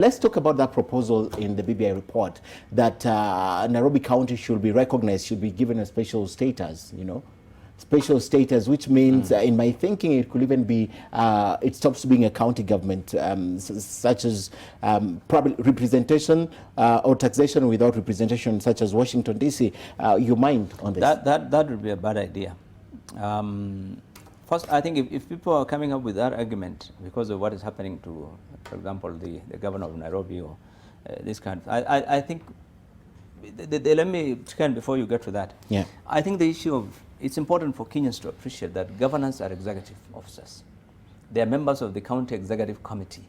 Let's talk about that proposal in the BBI report that Nairobi County should be recognized, should be given a special status, special status, which means, in my thinking, it could even be, it stops being a county government, such as probably representation or taxation without representation, such as Washington, D.C. You mind on this? That would be a bad idea. First, I think if people are coming up with that argument because of what is happening to, for example, the governor of Nairobi or this kind of, I think, let me, Ken, before you get to that, I think the issue of, it's important for Kenyans to appreciate that governors are executive officers. They are members of the county executive committee.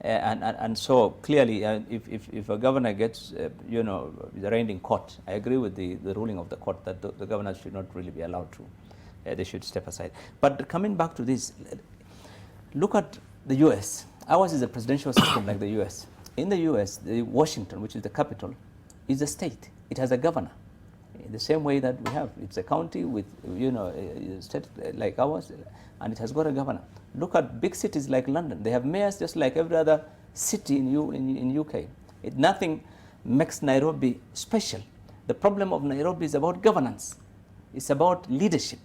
And so clearly, if a governor gets, arraigned in court, I agree with the ruling of the court that the governors should not really be allowed to. They should step aside. But coming back to this, look at the U.S. Ours is a presidential system like the U.S. In the U.S., Washington, which is the capital, is a state. It has a governor. In the same way that we have, it's a county with, a state like ours, and it has got a governor. Look at big cities like London. They have mayors just like every other city in UK. Nothing makes Nairobi special. The problem of Nairobi is about governance. It's about leadership.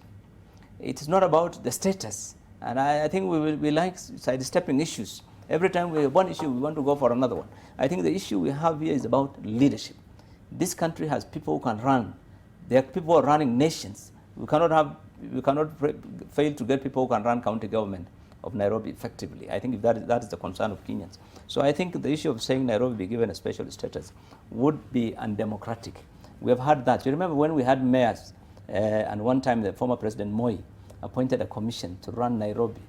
It is not about the status. And I think we like sidestepping issues. Every time we have one issue, we want to go for another one. I think the issue we have here is about leadership. This country has people who can run. There are people who are running nations. We cannot fail to get people who can run county government of Nairobi effectively. I think that is the concern of Kenyans. So I think the issue of saying Nairobi be given a special status would be undemocratic. We have had that. You remember when we had mayors, and one time the former President Moi appointed a commission to run Nairobi.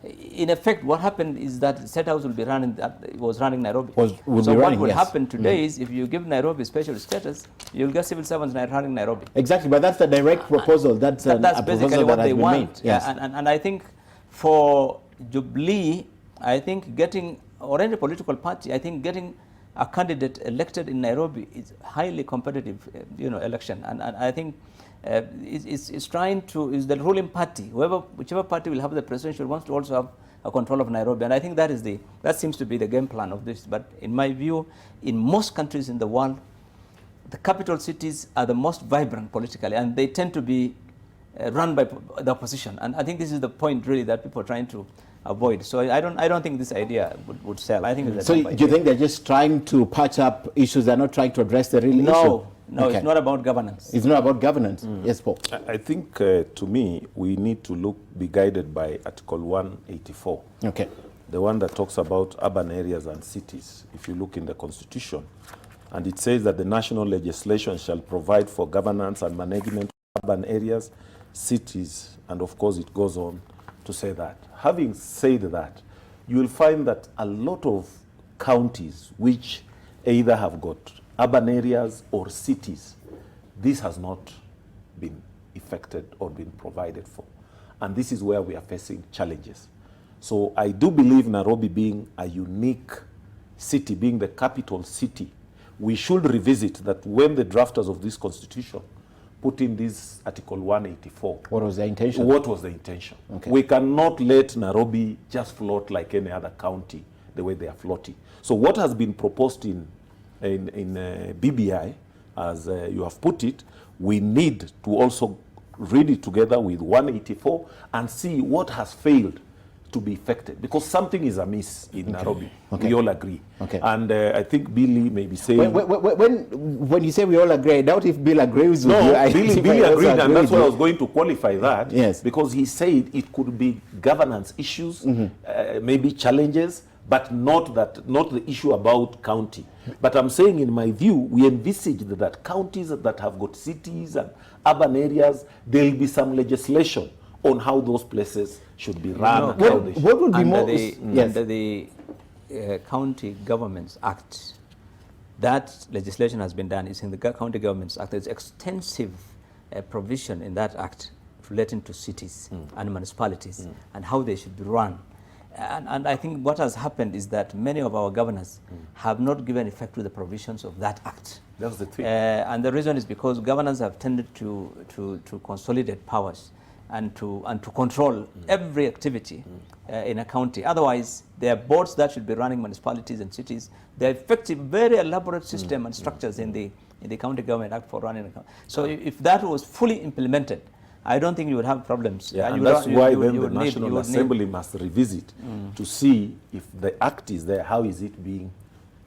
In effect, what happened is that the State House will be running, was running Nairobi. So what would happen today is if you give Nairobi special status, you'll get civil servants running Nairobi. Exactly, but that's the direct proposal. That's basically what they want. Yes. And I think for Jubilee, I think getting, or any political party, I think getting a candidate elected in Nairobi is highly competitive, election. And I think is trying to, is the ruling party, whichever party will have the presidential wants to also have a control of Nairobi. And I think that seems to be the game plan of this. But in my view, in most countries in the world, the capital cities are the most vibrant politically, and they tend to be run by the opposition. And I think this is the point really that people are trying to avoid. So I don't think this idea would sell. I think it's so do you think they're just trying to patch up issues? They're not trying to address the real issue? No, okay. It's not about governance. It's not about governance. Yes, Paul. I think, to me, we need to be guided by Article 184. Okay. The one that talks about urban areas and cities. If you look in the Constitution, and it says that the national legislation shall provide for governance and management of urban areas, cities, and of course it goes on to say that. Having said that, you will find that a lot of counties which either have got urban areas or cities, this has not been effected or been provided for. And this is where we are facing challenges. So I do believe Nairobi being a unique city, being the capital city, we should revisit that when the drafters of this constitution put in this Article 184. What was the intention? What was the intention? Okay. We cannot let Nairobi just float like any other county the way they are floating. So what has been proposed in BBI, as you have put it, we need to also read it together with 184 and see what has failed to be effected, because something is amiss in Nairobi. Okay. We all agree. Okay. And I think Billy may be saying... When you say we all agree, I doubt if Bill agrees with you. Billy agreed, and that's why I was going to qualify that. Yes. Because he said it could be governance issues, maybe challenges, but not the issue about county. But I'm saying, in my view, we envisage that counties that have got cities and urban areas, there will be some legislation on how those places should be run. What would be more... Under the County Governments Act, that legislation has been done. It's in the County Governments Act. There's extensive provision in that act relating to cities and municipalities and how they should be run. And I think what has happened is that many of our governors have not given effect to the provisions of that act. That's the thing. And the reason is because governors have tended to consolidate powers. and to control every activity in a county. Otherwise, there are boards that should be running municipalities and cities. There are effective, very elaborate system and structures in the County Government Act for running a county. So if that was fully implemented, I don't think you would have problems. Yeah, and that's why then the National Assembly must revisit to see if the act is there, how is it being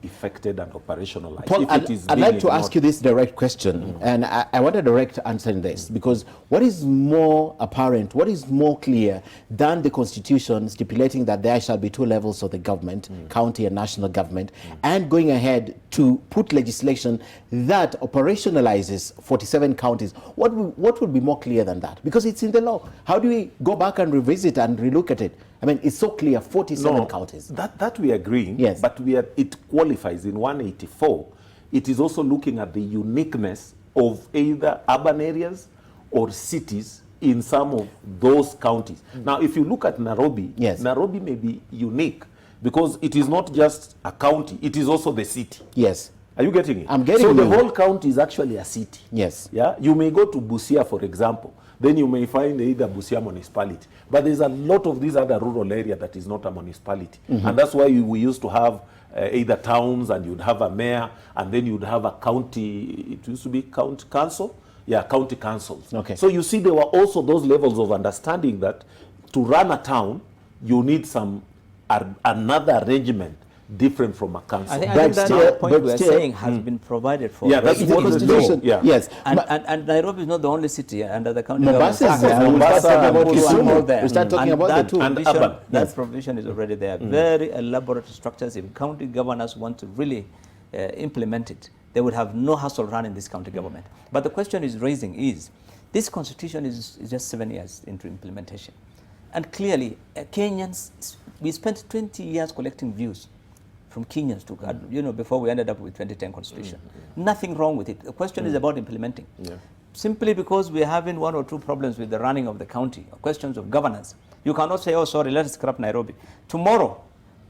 effected and operationalized. Paul, I'd like to ask you this direct question, and I want a direct answer in this, because what is more apparent, what is more clear than the Constitution stipulating that there shall be two levels of the government, county and national government, and going ahead to put legislation that operationalizes 47 counties? What would be more clear than that? Because it's in the law. How do we go back and revisit and relook at it? I mean, it's so clear, 47 counties. That we agree, yes. But it qualifies in 184. It is also looking at the uniqueness of either urban areas or cities in some of those counties. Now, if you look at Nairobi, yes. Nairobi may be unique because it is not just a county, it is also the city. Yes. Are you getting it? I'm getting so you. The whole county is actually a city. Yes. Yeah. You may go to Busia, for example. Then you may find either Busia municipality. But there's a lot of these other rural area that is not a municipality. And that's why we used to have either towns, and you'd have a mayor, and then you'd have a county, it used to be county council. Yeah, county councils. Okay. So you see there were also those levels of understanding that to run a town, you need another arrangement different from a council. I think that point we are saying has been provided for. Yeah, that's what the Constitution. Yeah. Yes. And Nairobi is not the only city under the county Mombasa is there. We'll start talking about that too. And urban. That provision is already there. Very elaborate structures. If county governors want to really implement it, they would have no hassle running this county government. But the question is raising is, this constitution is just 7 years into implementation. And clearly, Kenyans, we spent 20 years collecting views from Kenyans to, before we ended up with 2010 constitution. Nothing wrong with it. The question is about implementing. Yeah. Simply because we're having one or two problems with the running of the county, questions of governance. You cannot say, oh, sorry, let's scrap Nairobi. Tomorrow,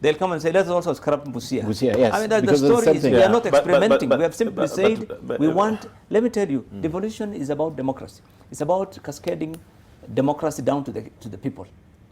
they'll come and say, let's also scrap Busia. Busia, yes. I mean, the story is we are not experimenting. We have simply said we want, let me tell you, devolution is about democracy. It's about cascading democracy down to the people.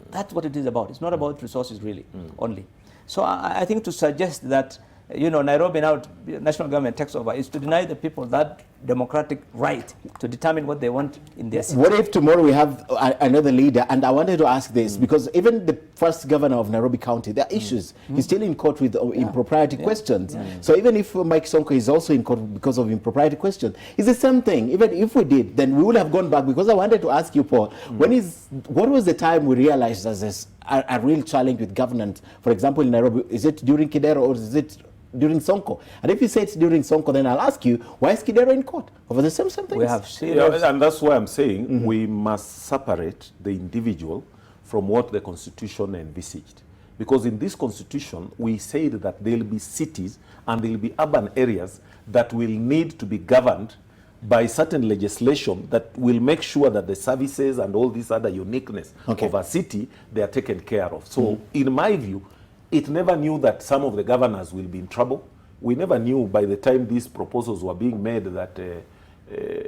That's what it is about. It's not about resources really, only. So I think to suggest that, Nairobi now, national government takes over, is to deny the people that democratic right to determine what they want in their city. What if tomorrow we have another leader? And I wanted to ask this, because even the first governor of Nairobi County, there are issues. He's still in court with impropriety questions. So even if Mike Sonko is also in court because of impropriety questions, it's the same thing. Even if we did, then we would have gone back, because I wanted to ask you, Paul, what was the time we realized there's a real challenge with governance? For example, in Nairobi, is it during Kerrow or is it during Sonko? And if you say it's during Sonko, then I'll ask you, why is Kerrow in court over the same things? We have serious... and that's why I'm saying we must separate the individual from what the Constitution envisaged. Because in this Constitution, we said that there will be cities and there will be urban areas that will need to be governed by certain legislation that will make sure that the services and all this other uniqueness of a city, they are taken care of. So in my view, it never knew that some of the governors will be in trouble. We never knew by the time these proposals were being made that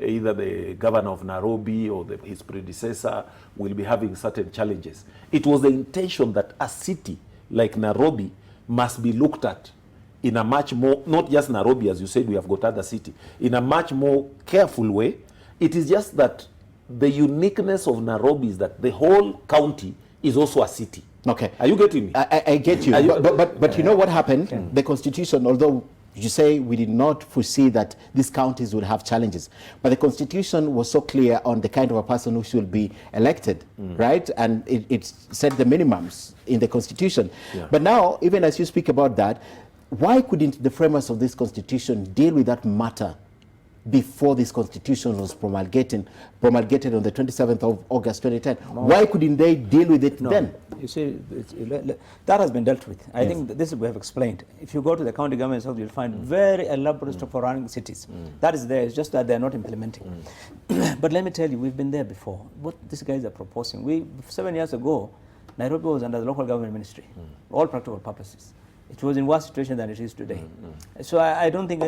either the governor of Nairobi or his predecessor will be having certain challenges. It was the intention that a city like Nairobi must be looked at in a much more, not just Nairobi, as you said, we have got other cities, in a much more careful way. It is just that the uniqueness of Nairobi is that the whole county is also a city. Okay. Are you getting me? I get you. But you know what happened? The Constitution, although you say we did not foresee that these counties would have challenges, but the Constitution was so clear on the kind of a person who should be elected, right? And it set the minimums in the Constitution. Yeah. But now, even as you speak about that, why couldn't the framers of this Constitution deal with that matter before this Constitution was promulgated on the 27th of August 2010? No. Why couldn't they deal with it then? You see, that has been dealt with. I think this we have explained. If you go to the county governments, you'll find very elaborate stuff for running cities. That is there. It's just that they're not implementing. But let me tell you, we've been there before. What these guys are proposing, 7 years ago, Nairobi was under the local government ministry, all practical purposes. It was in worse situation than it is today. So I don't think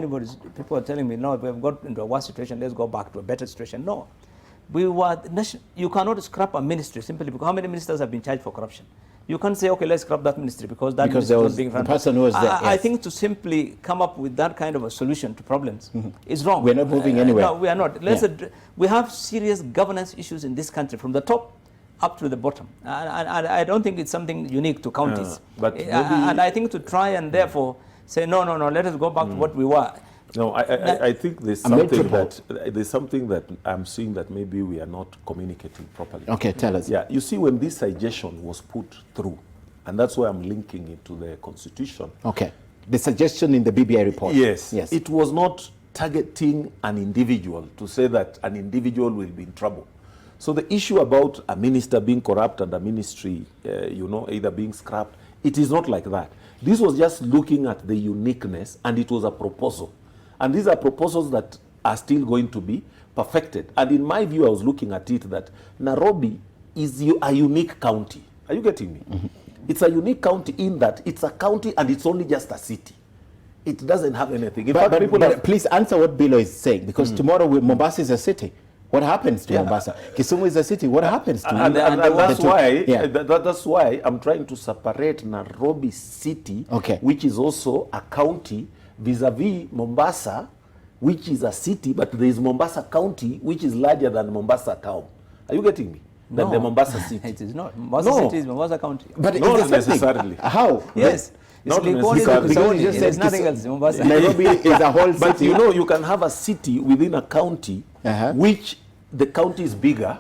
people are telling me, no, we have got into a worse situation, let's go back to a better situation. No. you cannot scrap a ministry simply because how many ministers have been charged for corruption? You can't say, okay, let's scrap that ministry because that ministry there is was not being the run. person who was there. I Yes. think to simply come up with that kind of a solution to problems is wrong. We're not moving anywhere. No, we are not. We have serious governance issues in this country from the top up to the bottom. And I don't think it's something unique to counties. But maybe, and I think to try and therefore say, no, let us go back to what we were. No, I think there's something that I'm seeing that maybe we are not communicating properly. Okay, tell us. Yeah, you see, when this suggestion was put through, and that's why I'm linking it to the Constitution. Okay, the suggestion in the BBI report. Yes, yes. it was not targeting an individual to say that an individual will be in trouble. So the issue about a minister being corrupt and a ministry, either being scrapped, it is not like that. This was just looking at the uniqueness, and it was a proposal. And these are proposals that are still going to be perfected. And in my view, I was looking at it that Nairobi is a unique county. Are you getting me? Mm-hmm. It's a unique county in that it's a county and it's only just a city. It doesn't have anything. In fact, but please answer what Bilo is saying, because tomorrow Mombasa is a city. What happens to Mombasa? Kisumu is a city. What happens to and that's why I'm trying to separate Nairobi city, which is also a county, vis-a-vis Mombasa, which is a city, but there is Mombasa County, which is larger than Mombasa town. Are you getting me? Than the Mombasa city. It is not. Mombasa city is Mombasa County. But not necessarily. How? Yes. Not because you just said nothing else. Mombasa. Nairobi is a whole city. But you can have a city within a county, which the county is bigger.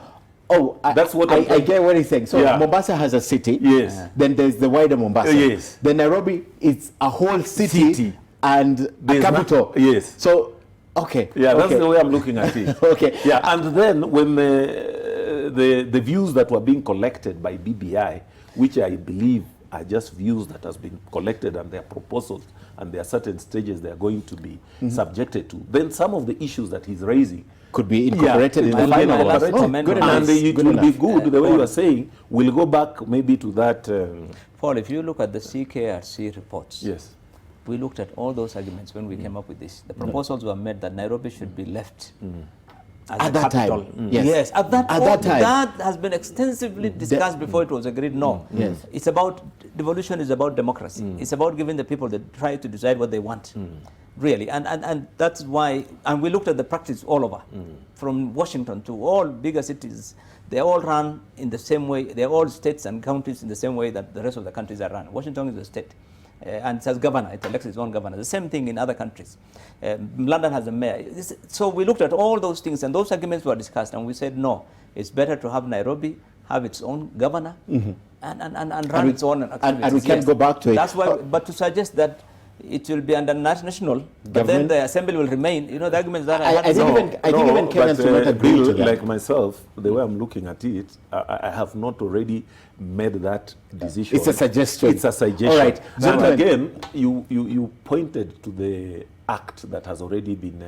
Oh, that's what I get what he's saying. So Mombasa has a city. Yes. Then there's the wider Mombasa. Yes. Then Nairobi is a whole city. And a capital. Yes. So, okay. Yeah, that's the way I'm looking at it. Okay. Yeah, and then when the views that were being collected by BBI, which I believe are just views that has been collected and their proposals, and there are certain stages they are going to be subjected to, then some of the issues that he's raising could be incorporated in the final one. And it will be good, the way you are saying, we'll go back maybe to that. Paul, if you look at the CKRC reports, yes, we looked at all those arguments when we came up with this. The proposals were made that Nairobi should be left as at a that capital. time. Yes, at that time. That has been extensively discussed before it was agreed. No, yes. It's about, devolution is about democracy. It's about giving the people the right to decide what they want, really. And that's why, and we looked at the practice all over, from Washington to all bigger cities. They all run in the same way. They're all states and counties in the same way that the rest of the countries are run. Washington is a state. And it has governor, it elects its own governor. The same thing in other countries. London has a mayor. So we looked at all those things, and those arguments were discussed, and we said, no, it's better to have Nairobi have its own governor and run its own activities. And we can't go back to it. That's why, but to suggest that it will be under national, but then the assembly will remain, the arguments that I think even Kenyans will not agree to that. Like myself, the way I'm looking at it, I have not already made that decision. It's a suggestion. It's a suggestion. All right. And again, you pointed to the act that has already been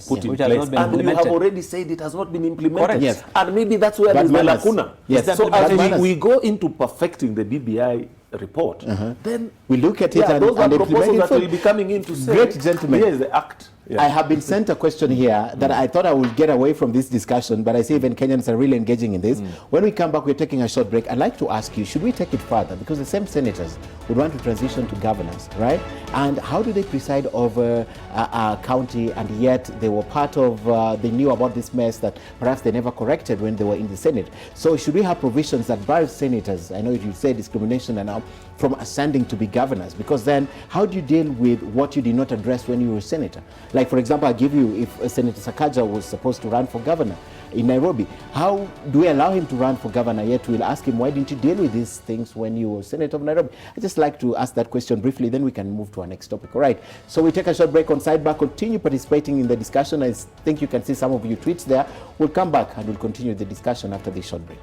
put in place. And you have already said it has not been implemented. Correct. Yes. And maybe that's where there's the lacuna. Yes. So as we go into perfecting the BBI report, then we look at it and those are and proposals that will be coming in to say, great gentlemen, here's the act. I have been sent a question here that I thought I would get away from this discussion, but I see even Kenyans are really engaging in this. When we come back, we're taking a short break. I'd like to ask you, should we take it further? Because the same senators would want to transition to governors, right? And how do they preside over a county, and yet they were part of, they knew about this mess that perhaps they never corrected when they were in the Senate. So should we have provisions that bar senators, I know you say discrimination and now, from ascending to be governors? Because then how do you deal with what you did not address when you were a senator? Like, for example, I'll give you, if Senator Sakaja was supposed to run for governor in Nairobi, how do we allow him to run for governor, yet we'll ask him, why didn't you deal with these things when you were Senator of Nairobi? I'd just like to ask that question briefly, then we can move to our next topic. All right, so we take a short break on Sidebar. Continue participating in the discussion. I think you can see some of your tweets there. We'll come back and we'll continue the discussion after this short break.